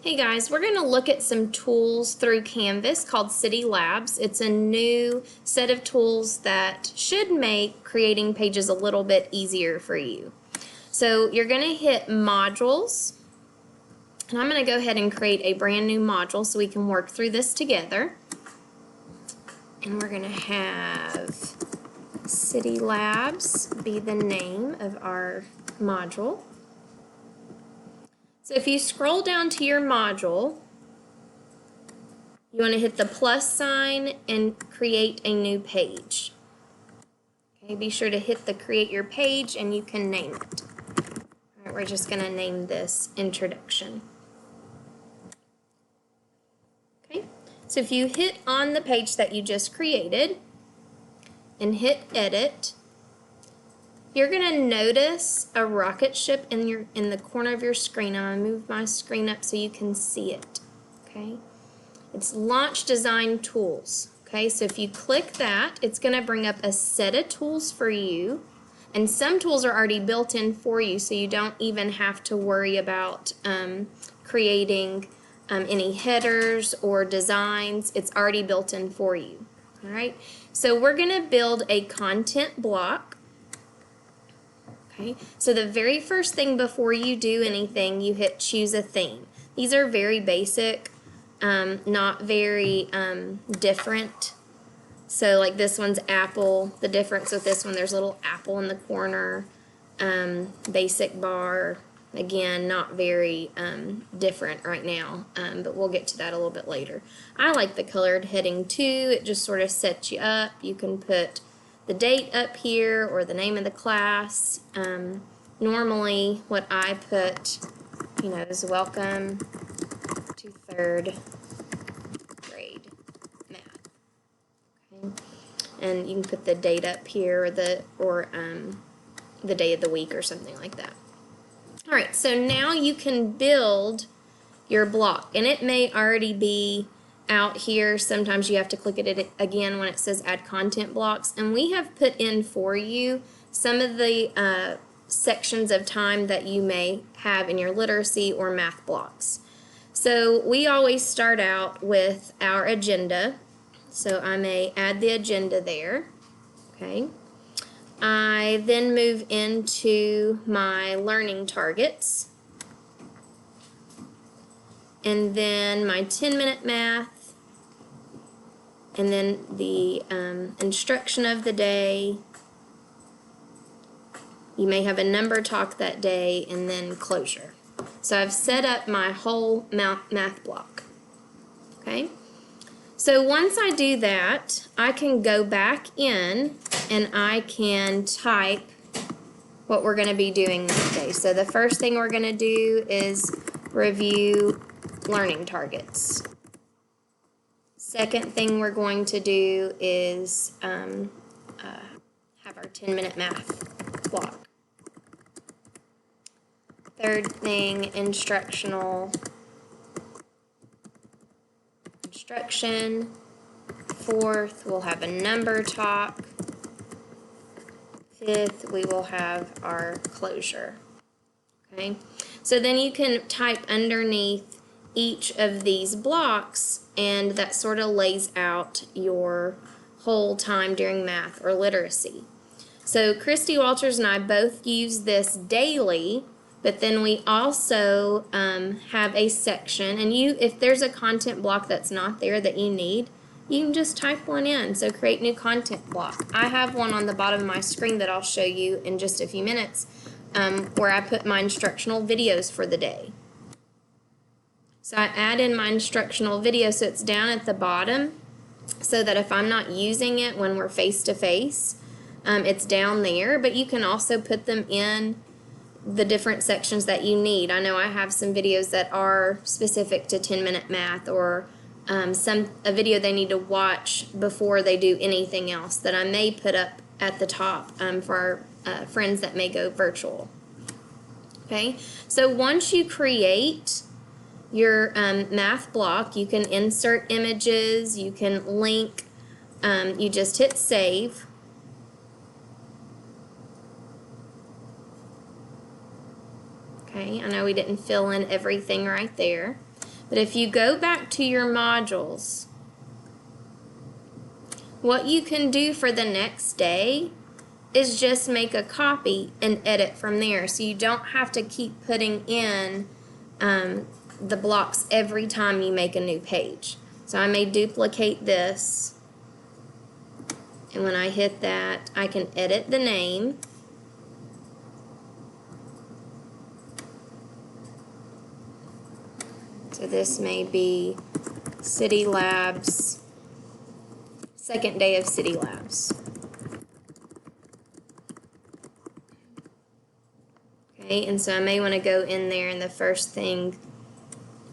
Hey guys, we're going to look at some tools through Canvas called CidiLabs. It's a new set of tools that should make creating pages a little bit easier for you. So you're going to hit Modules, and I'm going to go ahead and create a brand new module so we can work through this together. And we're going to have CidiLabs be the name of our module. So if you scroll down to your module, you want to hit the plus sign and create a new page. Okay, be sure to hit the create your page and you can name it. All right, we're just going to name this Introduction. Okay, so if you hit on the page that you just created and hit edit, you're going to notice a rocket ship in the corner of your screen. I'm going to move my screen up so you can see it. Okay, it's Launch Design Tools. Okay, so if you click that, it's going to bring up a set of tools for you, and some tools are already built in for you, so you don't even have to worry about creating any headers or designs. It's already built in for you. All right, so we're going to build a content block. Okay, so the very first thing before you do anything, you hit choose a theme. These are very basic, not very different. So like this one's apple. The difference with this one, there's a little apple in the corner. Basic bar, again, not very different right now, but we'll get to that a little bit later. I like the colored heading too. It just sort of sets you up. You can put the date up here or the name of the class. Normally what I put, is welcome to 3rd grade math. Okay, and you can put the date up here or the day of the week or something like that. All right, so now you can build your block, and it may already be out here. Sometimes you have to click it again when it says add content blocks, and we have put in for you some of the sections of time that you may have in your literacy or math blocks. So we always start out with our agenda, so I may add the agenda there. Okay, I then move into my learning targets, and then my 10-minute math, and then the instruction of the day. You may have a number talk that day, and then closure. So I've set up my whole math block. Okay? So once I do that, I can go back in and I can type what we're going to be doing that day. So the first thing we're going to do is review learning targets. Second thing we're going to do is have our 10-minute math block. Third thing, instruction. Fourth, we'll have a number talk. Fifth, we will have our closure. Okay, so then you can type underneath each of these blocks, and that sort of lays out your whole time during math or literacy. So Christy Walters and I both use this daily, but then we also have a section, and if there's a content block that's not there that you need, you can just type one in. So create new content block. I have one on the bottom of my screen that I'll show you in just a few minutes, where I put my instructional videos for the day. So I add in my instructional video, so it's down at the bottom, so that if I'm not using it when we're face-to-face, it's down there, but you can also put them in the different sections that you need. I know I have some videos that are specific to 10-minute math, or a video they need to watch before they do anything else that I may put up at the top for our friends that may go virtual. Okay, so once you create your math block, you can insert images, you can link, you just hit save. Okay, I know we didn't fill in everything right there, But if you go back to your modules, what you can do for the next day is just make a copy and edit from there. So you don't have to keep putting in the blocks every time you make a new page. So I may duplicate this, and when I hit that, I can edit the name. So this may be CidiLabs, second day of CidiLabs. Okay, and so I may want to go in there, and the first thing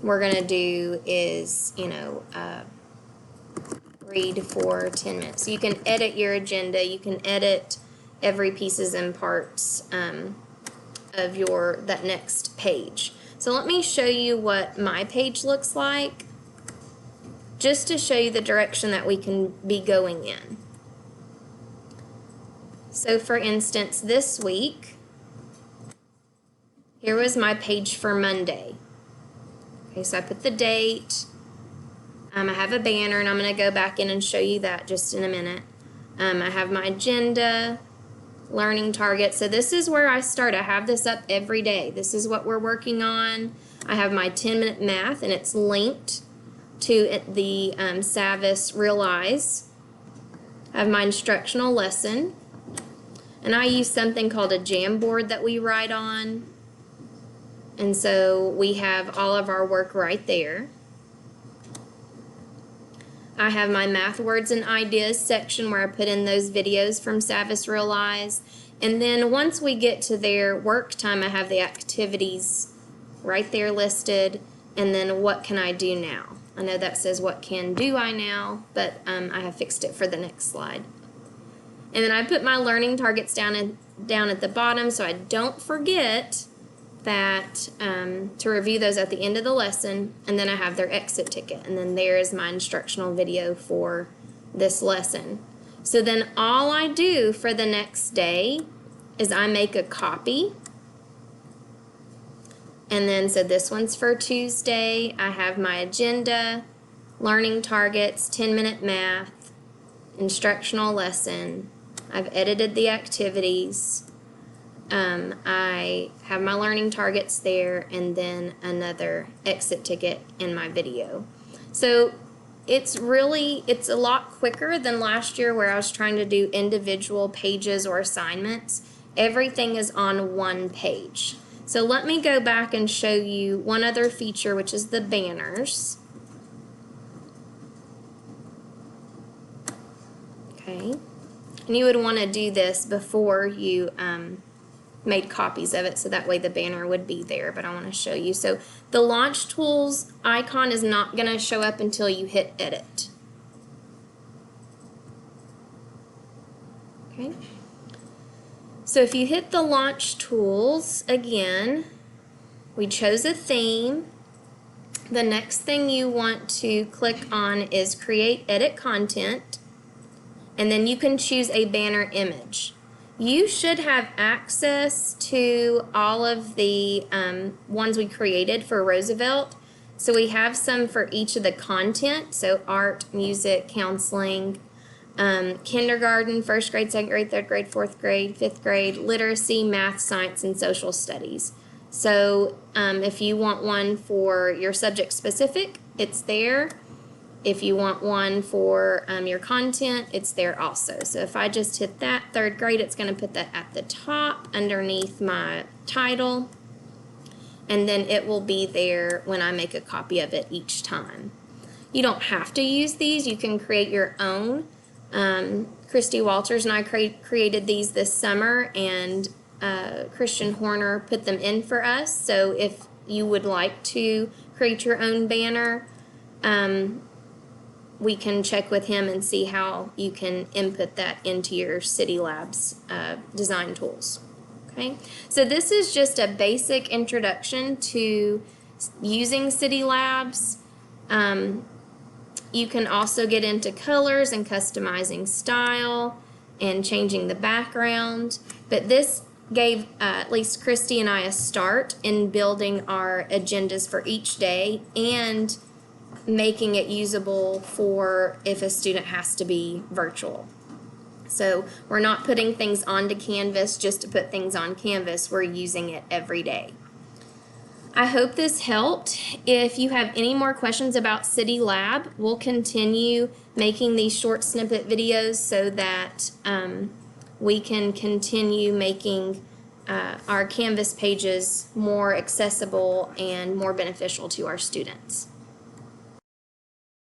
we're going to do is, read for 10 minutes. So you can edit your agenda. You can edit every pieces and parts of that next page. So let me show you what my page looks like, just to show you the direction that we can be going in. So for instance, this week, here was my page for Monday. Okay, so I put the date. I have a banner, and I'm going to go back in and show you that just in a minute. I have my agenda, learning target. So this is where I start. I have this up every day. This is what we're working on. I have my 10-minute math, and it's linked to the Savvis Realize. I have my instructional lesson, and I use something called a Jamboard that we write on. And so we have all of our work right there. I have my math words and ideas section where I put in those videos from Savvis Realize. And then once we get to their work time, I have the activities right there listed. And then what can I do now? I know that says what can do I now, but I have fixed it for the next slide. And then I put my learning targets down at the bottom so I don't forget that to review those at the end of the lesson, and then I have their exit ticket, and then there is my instructional video for this lesson. So then all I do for the next day is I make a copy, and then so this one's for Tuesday. I have my agenda, learning targets, 10-minute math, instructional lesson. I've edited the activities. I have my learning targets there, and then another exit ticket in my video. So it's a lot quicker than last year where I was trying to do individual pages or assignments. Everything is on one page. So let me go back and show you one other feature, which is the banners. Okay. And you would want to do this before you made copies of it, so that way the banner would be there, but I want to show you. So the Launch Tools icon is not going to show up until you hit Edit. Okay. So if you hit the Launch Tools again, we chose a theme. The next thing you want to click on is Create Edit Content, and then you can choose a banner image. You should have access to all of the ones we created for Roosevelt. So we have some for each of the content, so art, music, counseling, kindergarten, first grade, second grade, third grade, fourth grade, fifth grade, literacy, math, science, and social studies. So if you want one for your subject specific, it's there. If you want one for your content, it's there also. So if I just hit that, third grade, it's going to put that at the top underneath my title, and then it will be there when I make a copy of it each time. You don't have to use these. You can create your own. Christy Walters and I created these this summer, and Christian Horner put them in for us. So if you would like to create your own banner, we can check with him and see how you can input that into your CidiLabs design tools. Okay, so this is just a basic introduction to using CidiLabs. You can also get into colors and customizing style and changing the background, but this gave at least Christy and I a start in building our agendas for each day and making it usable for if a student has to be virtual. So we're not putting things onto Canvas just to put things on Canvas. We're using it every day. I hope this helped. If you have any more questions about CidiLab, we'll continue making these short snippet videos so that we can continue making our Canvas pages more accessible and more beneficial to our students.